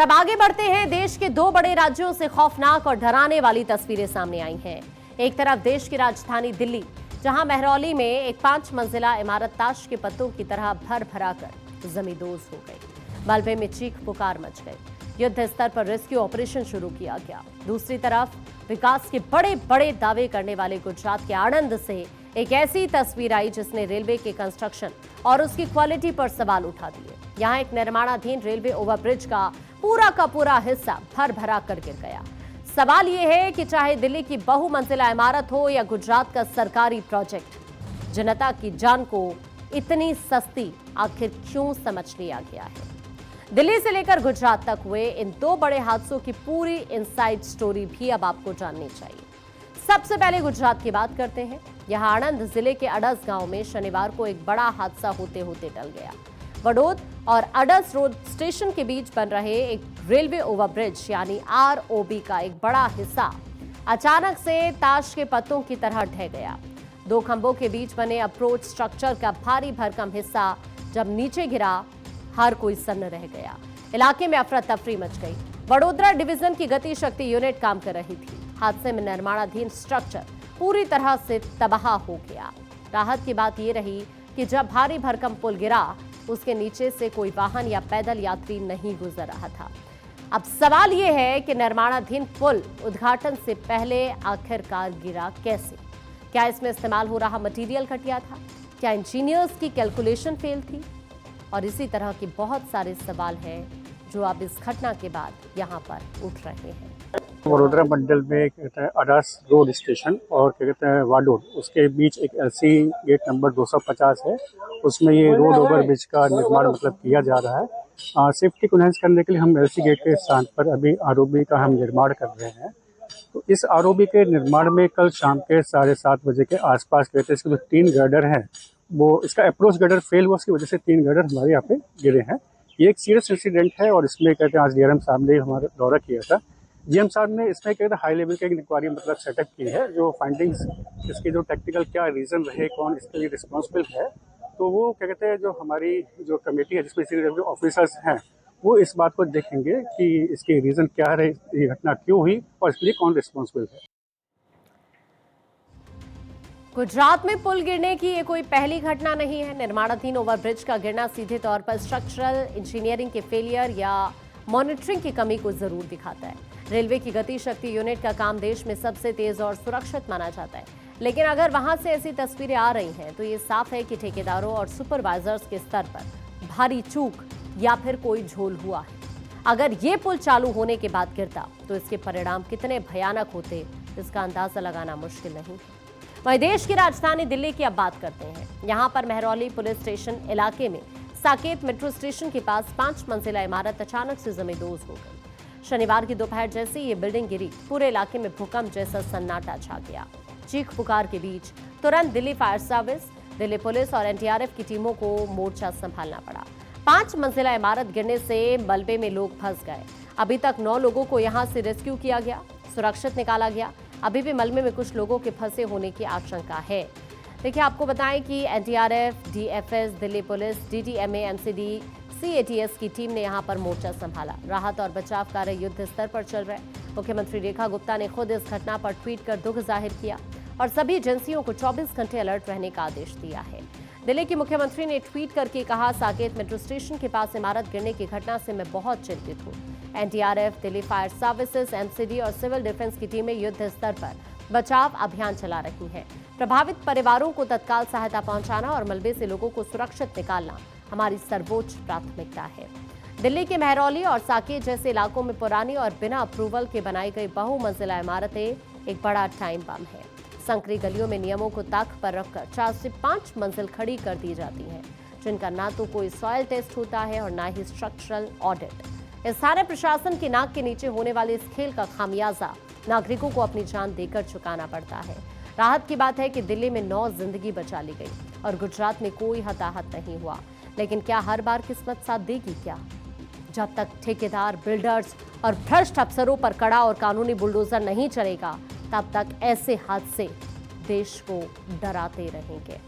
अब आगे बढ़ते हैं। देश के दो बड़े राज्यों से खौफनाक और डराने वाली तस्वीरें सामने आई हैं। एक तरफ देश की राजधानी दिल्ली, जहां महरौली में एक 5 मंजिला इमारत ताश के पत्तों की तरह भर भरा कर जमींदोज हो गई। मलबे में चीख पुकार मच गई। युद्ध स्तर पर रेस्क्यू ऑपरेशन शुरू किया गया। दूसरी तरफ विकास के बड़े बड़े दावे करने वाले गुजरात के आणंद से एक ऐसी तस्वीर आई जिसने रेलवे के कंस्ट्रक्शन और उसकी क्वालिटी पर सवाल उठा दिए। यहां एक निर्माणाधीन रेलवे ओवरब्रिज का पूरा हिस्सा भर भरा कर गिर गया। सवाल यह है कि चाहे दिल्ली की बहुमंजिला इमारत हो या गुजरात का सरकारी प्रोजेक्ट, जनता की जान को इतनी सस्ती आखिर क्यों समझ लिया गया है? दिल्ली से लेकर गुजरात तक हुए इन दो बड़े हादसों की पूरी इनसाइड स्टोरी भी अब आपको जाननी चाहिए। सबसे पहले गुजरात की बात करते हैं। यहां आणंद जिले के अडस गांव में शनिवार को एक बड़ा हादसा होते होते टल गया। वडोद और अडस रोड स्टेशन के बीच बन रहे एक रेलवे ओवरब्रिज यानी आरओबी का एक बड़ा हिस्सा अचानक से ताश के पत्तों की तरह ढह गया। दो खंभों के बीच बने अप्रोच स्ट्रक्चर का भारी भरकम हिस्सा जब नीचे गिरा, हर कोई सन्न रह गया। इलाके में अफरा तफरी मच गई। वडोदरा डिवीजन की गति शक्ति यूनिट काम कर रही थी। हादसे में निर्माणाधीन स्ट्रक्चर पूरी तरह से तबाह हो गया। राहत की बात यह रही कि जब भारी भरकम पुल गिरा, उसके नीचे से कोई वाहन या पैदल यात्री नहीं गुजर रहा था। अब सवाल यह है कि निर्माणाधीन पुल उद्घाटन से पहले आखिरकार गिरा कैसे? क्या इसमें इस्तेमाल हो रहा मटेरियल घटिया था? क्या इंजीनियर्स की कैलकुलेशन फेल थी? और इसी तरह के बहुत सारे सवाल हैं जो अब इस घटना के बाद यहाँ पर उठ रहे हैं। वडोदरा मंडल में कहते हैं अडास रोड स्टेशन और क्या कहते हैं वाडोद, उसके बीच एक एलसी गेट नंबर 250 है। उसमें ये रोड ओवर ब्रिज का निर्माण किया जा रहा है। सेफ्टी को एनहांस करने के लिए हम एलसी गेट के स्थान पर अभी आरओबी का हम निर्माण कर रहे हैं। तो इस आरओबी के निर्माण में कल शाम के 7:30 बजे के आसपास कहते हैं इसके जो 3 गर्डर हैं, वो इसका अप्रोच गर्डर फेल हुआ, उसकी वजह से 3 गर्डर हमारे यहाँ पे गिरे हैं। ये एक सीरियस इंसिडेंट है और इसमें कहते हैं आज डीआरएम साहब ने हमारा दौरा किया था। जीएम साहब ने इसमें कहते हैं हाई लेवल की एक इंक्वायरी सेटअप की है। जो फाइंडिंग्स, इसके जो टेक्निकल क्या रीजन रहे, कौन इसके लिए रिस्पॉन्सिबल है, तो वो क्या कहते हैं जो हमारी जो कमेटी है जिसमें जो ऑफिसर्स हैं वो इस बात को देखेंगे कि इसके रीजन क्या रहे, ये घटना क्यों हुई और इसके लिए कौन रिस्पॉन्सिबल है। गुजरात में पुल गिरने की ये कोई पहली घटना नहीं है। निर्माणाधीन ओवरब्रिज का गिरना सीधे तौर पर स्ट्रक्चरल इंजीनियरिंग के फेलियर या मॉनिटरिंग की कमी को जरूर दिखाता है। रेलवे की गति शक्ति यूनिट का काम देश में सबसे तेज और सुरक्षित माना जाता है, लेकिन अगर वहां से ऐसी तस्वीरें आ रही हैं तो ये साफ है कि ठेकेदारों और सुपरवाइजर्स के स्तर पर भारी चूक या फिर कोई झोल हुआ है। अगर ये पुल चालू होने के बाद गिरता तो इसके परिणाम कितने भयानक होते, इसका अंदाजा लगाना मुश्किल नहीं है। वहीं देश की राजधानी दिल्ली की अब बात करते हैं। यहां पर महरौली पुलिस स्टेशन इलाके में साकेत मेट्रो स्टेशन के पास 5 मंजिला इमारत अचानक से जमींदोज हो गई। शनिवार की दोपहर जैसे ये बिल्डिंग गिरी, पूरे इलाके में भूकंप जैसा सन्नाटा छा गया। चीख पुकार के बीच तुरंत Delhi fire service, Delhi police और एनडीआरएफ की टीमों को मोर्चा संभालना पड़ा। 5 मंजिला इमारत गिरने से मलबे में लोग फंस गए। अभी तक 9 लोगों को यहां से रेस्क्यू किया गया, सुरक्षित निकाला गया। अभी भी मलबे में कुछ लोगों के फंसे होने की आशंका है। देखिए, आपको बताएं कि NDRF, DFS, Delhi police, DDMA, MCD, CATS की टीम ने यहां पर मोर्चा संभाला। राहत और बचाव कार्य युद्ध स्तर पर चल रहे हैं। मुख्यमंत्री रेखा गुप्ता ने खुद इस घटना पर ट्वीट कर दुख जाहिर किया और सभी एजेंसियों को 24 घंटे अलर्ट रहने का आदेश दिया है। दिल्ली के मुख्यमंत्री ने ट्वीट करके कहा, साकेत मेट्रो स्टेशन के पास इमारत गिरने की घटना से मैं बहुत चिंतित हूँ। NDRF, Delhi fire services, MCD और सिविल डिफेंस की टीमें युद्ध स्तर पर बचाव अभियान चला रही हैं। प्रभावित परिवारों को तत्काल सहायता पहुंचाना और मलबे से लोगों को सुरक्षित निकालना हमारी सर्वोच्च प्राथमिकता है। दिल्ली के महरौली और साकेत जैसे इलाकों में पुरानी और बिना अप्रूवल के बनाई गई बहुमंजिला इमारतें एक बड़ा टाइम बम है। संकरी गलियों में नियमों को ताक पर रखकर 4 से 5 मंजिल खड़ी कर दी जाती हैं, जिनका ना तो कोई सॉइल टेस्ट होता है और ना ही स्ट्रक्चरल ऑडिट। इस सारे प्रशासन की नाक के नीचे होने वाले इस खेल का खामियाजा नागरिकों को अपनी जान देकर चुकाना पड़ता है। राहत की बात है कि दिल्ली में 9 जिंदगी बचा ली गई और गुजरात में कोई हताहत नहीं हुआ, लेकिन क्या हर बार किस्मत साथ देगी? क्या जब तक ठेकेदार, बिल्डर्स और भ्रष्ट अफसरों पर कड़ा और कानूनी बुलडोजर नहीं चलेगा, तब तक ऐसे हादसे देश को डराते रहेंगे।